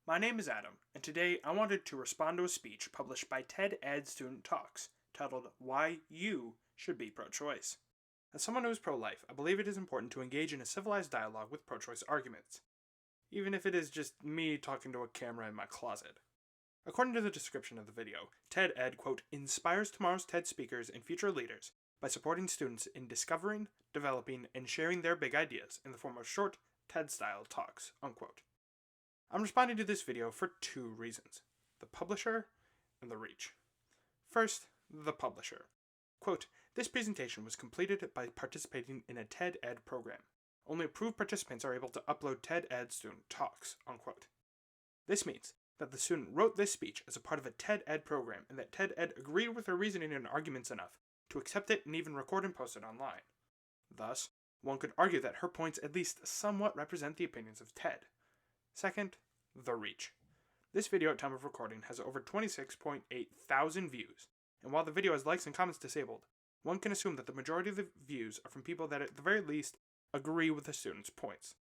My name is Adam, and today I wanted to respond to a speech published by TED Ed Student Talks titled Why You Should Be Pro-Choice. As someone who is pro-life, I believe it is important to engage in a civilized dialogue with pro-choice arguments, even if it is just me talking to a camera in my closet. According to the description of the video, TED Ed, quote, inspires tomorrow's TED speakers and future leaders by supporting students in discovering, developing, and sharing their big ideas in the form of short, TED-style talks, unquote. I'm responding to this video for two reasons: the publisher and the reach. First, the publisher. Quote, this presentation was completed by participating in a TED Ed program. Only approved participants are able to upload TED Ed student talks, unquote. This means that the student wrote this speech as a part of a TED Ed program and that TED Ed agreed with her reasoning and arguments enough to accept it and even record and post it online. Thus, one could argue that her points at least somewhat represent the opinions of TED. Second, the reach. This video at time of recording has over 26.8 thousand views, and while the video has likes and comments disabled, one can assume that the majority of the views are from people that at the very least agree with the student's points.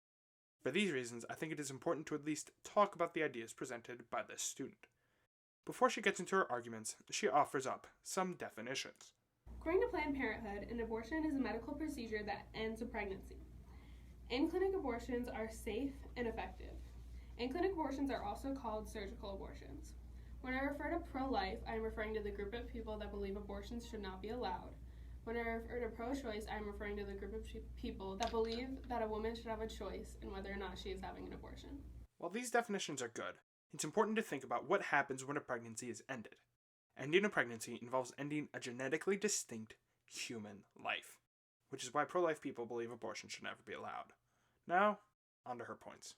For these reasons, I think it is important to at least talk about the ideas presented by this student. Before she gets into her arguments, she offers up some definitions. According to Planned Parenthood, an abortion is a medical procedure that ends a pregnancy. In-clinic abortions are safe and effective. In-clinic abortions are also called surgical abortions. When I refer to pro-life, I am referring to the group of people that believe abortions should not be allowed. When I refer to pro-choice, I am referring to the group of people that believe that a woman should have a choice in whether or not she is having an abortion. While these definitions are good, it's important to think about what happens when a pregnancy is ended. Ending a pregnancy involves ending a genetically distinct human life, which is why pro-life people believe abortion should never be allowed. Now, on to her points.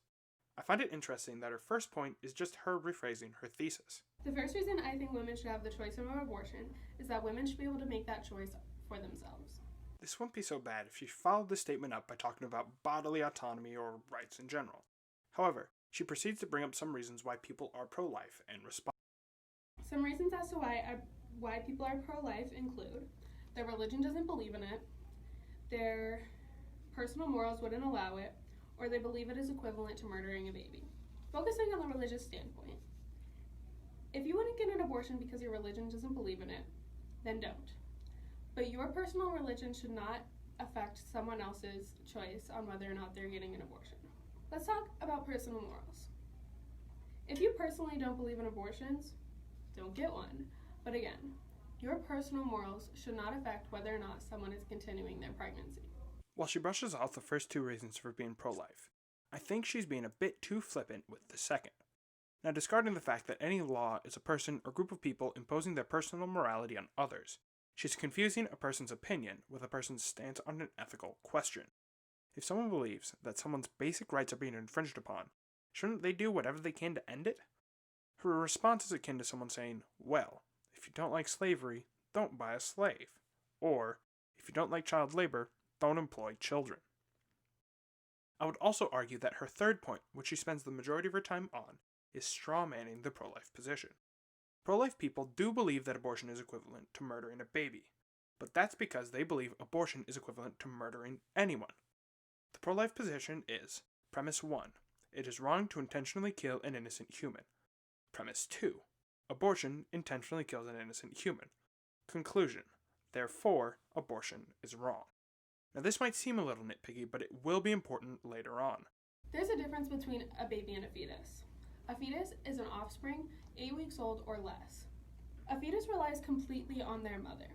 I find it interesting that her first point is just her rephrasing her thesis. The first reason I think women should have the choice of abortion is that women should be able to make that choice for themselves. This wouldn't be so bad if she followed the statement up by talking about bodily autonomy or rights in general. However, she proceeds to bring up some reasons why people are pro-life and respond. Some reasons as to why people are pro-life include their religion doesn't believe in it, their personal morals wouldn't allow it, or they believe it is equivalent to murdering a baby. Focusing on the religious standpoint, if you wouldn't get an abortion because your religion doesn't believe in it, then don't. But your personal religion should not affect someone else's choice on whether or not they're getting an abortion. Let's talk about personal morals. If you personally don't believe in abortions, don't get one. But again, your personal morals should not affect whether or not someone is continuing their pregnancy. While she brushes off the first two reasons for being pro-life, I think she's being a bit too flippant with the second. Now, discarding the fact that any law is a person or group of people imposing their personal morality on others, she's confusing a person's opinion with a person's stance on an ethical question. If someone believes that someone's basic rights are being infringed upon, shouldn't they do whatever they can to end it? Her response is akin to someone saying, well, if you don't like slavery, don't buy a slave. Or, if you don't like child labor, don't employ children. I would also argue that her third point, which she spends the majority of her time on, is strawmanning the pro-life position. Pro-life people do believe that abortion is equivalent to murdering a baby, but that's because they believe abortion is equivalent to murdering anyone. The pro-life position is, premise 1, it is wrong to intentionally kill an innocent human. Premise 2, abortion intentionally kills an innocent human. Conclusion, therefore, abortion is wrong. Now this might seem a little nitpicky, but it will be important later on. There's a difference between a baby and a fetus. A fetus is an offspring 8 weeks old or less. A fetus relies completely on their mother.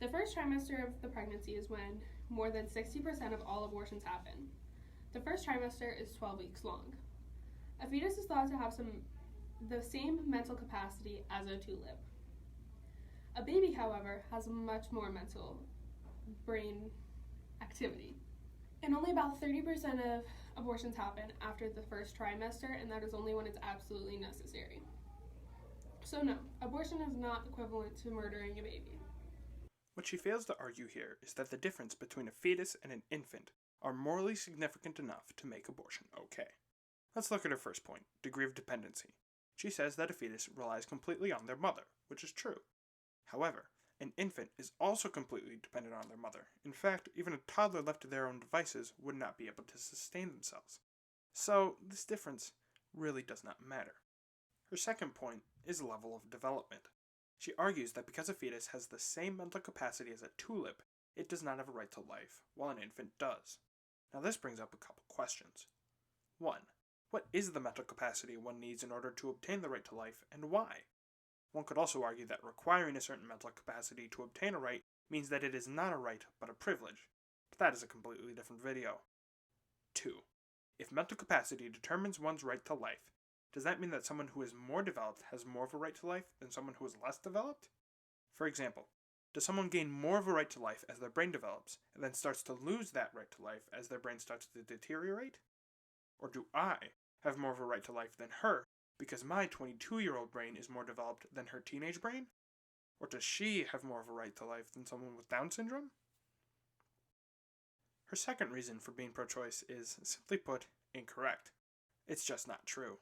The first trimester of the pregnancy is when more than 60% of all abortions happen. The first trimester is 12 weeks long. A fetus is thought to have the same mental capacity as a tulip. A baby, however, has much more mental brain activity. And only about 30% of abortions happen after the first trimester, and that is only when it's absolutely necessary. So no, abortion is not equivalent to murdering a baby. What she fails to argue here is that the difference between a fetus and an infant are morally significant enough to make abortion okay. Let's look at her first point, degree of dependency. She says that a fetus relies completely on their mother, which is true. However, an infant is also completely dependent on their mother. In fact, even a toddler left to their own devices would not be able to sustain themselves. So, this difference really does not matter. Her second point is level of development. She argues that because a fetus has the same mental capacity as a tulip, it does not have a right to life, while an infant does. Now this brings up a couple questions. 1. What is the mental capacity one needs in order to obtain the right to life, and why? One could also argue that requiring a certain mental capacity to obtain a right means that it is not a right, but a privilege. But that is a completely different video. 2. If mental capacity determines one's right to life, does that mean that someone who is more developed has more of a right to life than someone who is less developed? For example, does someone gain more of a right to life as their brain develops, and then starts to lose that right to life as their brain starts to deteriorate? Or do I have more of a right to life than her, because my 22-year-old brain is more developed than her teenage brain? Or does she have more of a right to life than someone with Down syndrome? Her second reason for being pro-choice is, simply put, incorrect. It's just not true.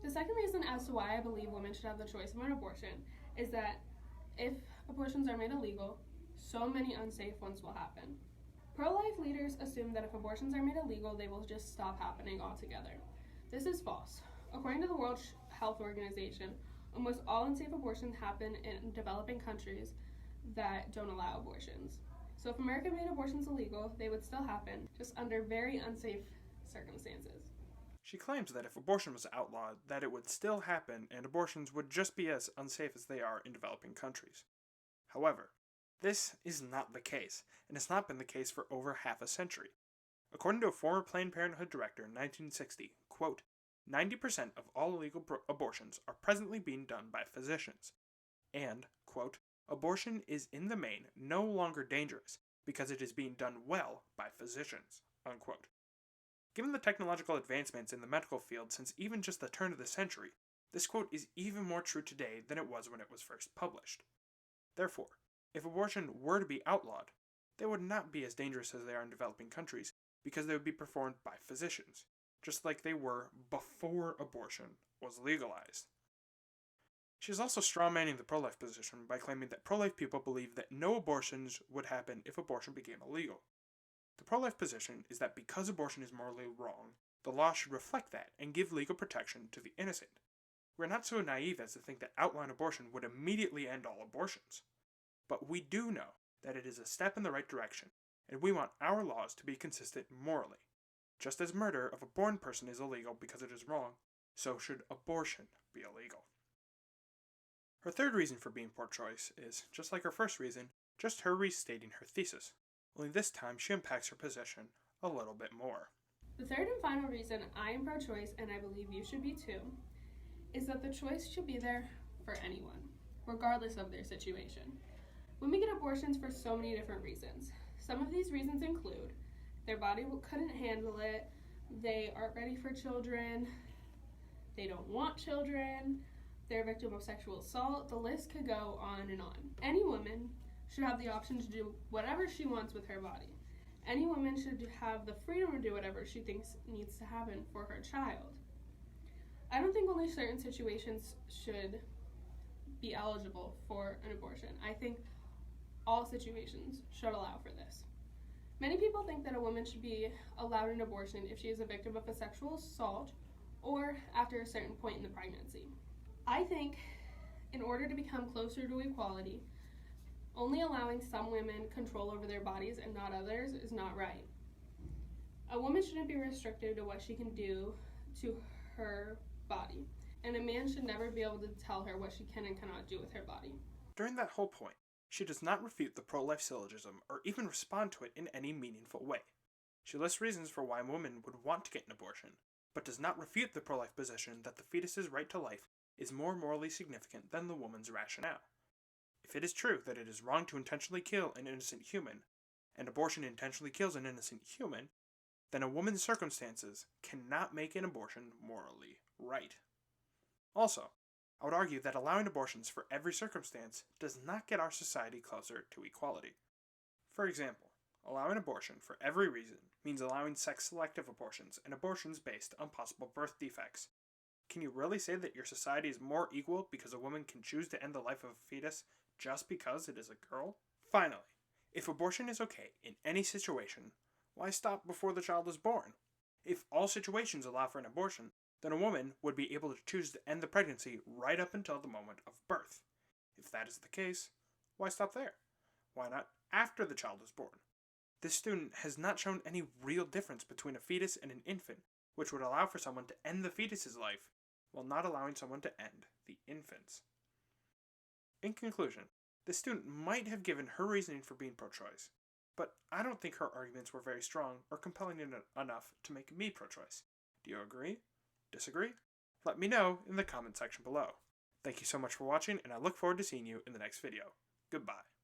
The second reason as to why I believe women should have the choice of an abortion is that if abortions are made illegal, so many unsafe ones will happen. Pro-life leaders assume that if abortions are made illegal, they will just stop happening altogether. This is false. According to the World Health Organization, almost all unsafe abortions happen in developing countries that don't allow abortions. So if America made abortions illegal, they would still happen, just under very unsafe circumstances. She claims that if abortion was outlawed, that it would still happen and abortions would just be as unsafe as they are in developing countries. However, this is not the case, and has not been the case for over half a century. According to a former Planned Parenthood director in 1960, quote, 90% of all illegal abortions are presently being done by physicians, and, quote, abortion is in the main no longer dangerous because it is being done well by physicians, unquote. Given the technological advancements in the medical field since even just the turn of the century, this quote is even more true today than it was when it was first published. Therefore, if abortion were to be outlawed, they would not be as dangerous as they are in developing countries because they would be performed by physicians, just like they were before abortion was legalized. She is also strawmanning the pro-life position by claiming that pro-life people believe that no abortions would happen if abortion became illegal. The pro-life position is that because abortion is morally wrong, the law should reflect that and give legal protection to the innocent. We are not so naive as to think that outlawing abortion would immediately end all abortions. But we do know that it is a step in the right direction, and we want our laws to be consistent morally. Just as murder of a born person is illegal because it is wrong, so should abortion be illegal. Her third reason for being pro-choice is, just like her first reason, just her restating her thesis. Only this time she unpacks her position a little bit more. The third and final reason I am pro-choice, and I believe you should be too, is that the choice should be there for anyone, regardless of their situation. Women get abortions for so many different reasons. Some of these reasons include their body couldn't handle it, they aren't ready for children, they don't want children, they're a victim of sexual assault. The list could go on and on. Any woman should have the option to do whatever she wants with her body. Any woman should have the freedom to do whatever she thinks needs to happen for her child. I don't think only certain situations should be eligible for an abortion. I think all situations should allow for this. Many people think that a woman should be allowed an abortion if she is a victim of a sexual assault or after a certain point in the pregnancy. I think in order to become closer to equality, only allowing some women control over their bodies and not others is not right. A woman shouldn't be restricted to what she can do to her body, and a man should never be able to tell her what she can and cannot do with her body. During that whole point, she does not refute the pro-life syllogism or even respond to it in any meaningful way. She lists reasons for why a woman would want to get an abortion, but does not refute the pro-life position that the fetus's right to life is more morally significant than the woman's rationale. If it is true that it is wrong to intentionally kill an innocent human, and abortion intentionally kills an innocent human, then a woman's circumstances cannot make an abortion morally right. Also, I would argue that allowing abortions for every circumstance does not get our society closer to equality. For example, allowing abortion for every reason means allowing sex-selective abortions and abortions based on possible birth defects. Can you really say that your society is more equal because a woman can choose to end the life of a fetus just because it is a girl? Finally, if abortion is okay in any situation, why stop before the child is born? If all situations allow for an abortion, then a woman would be able to choose to end the pregnancy right up until the moment of birth. If that is the case, why stop there? Why not after the child is born? This student has not shown any real difference between a fetus and an infant, which would allow for someone to end the fetus's life while not allowing someone to end the infant's. In conclusion, the student might have given her reasoning for being pro-choice, but I don't think her arguments were very strong or compelling enough to make me pro-choice. Do you agree? Disagree? Let me know in the comment section below. Thank you so much for watching, and I look forward to seeing you in the next video. Goodbye.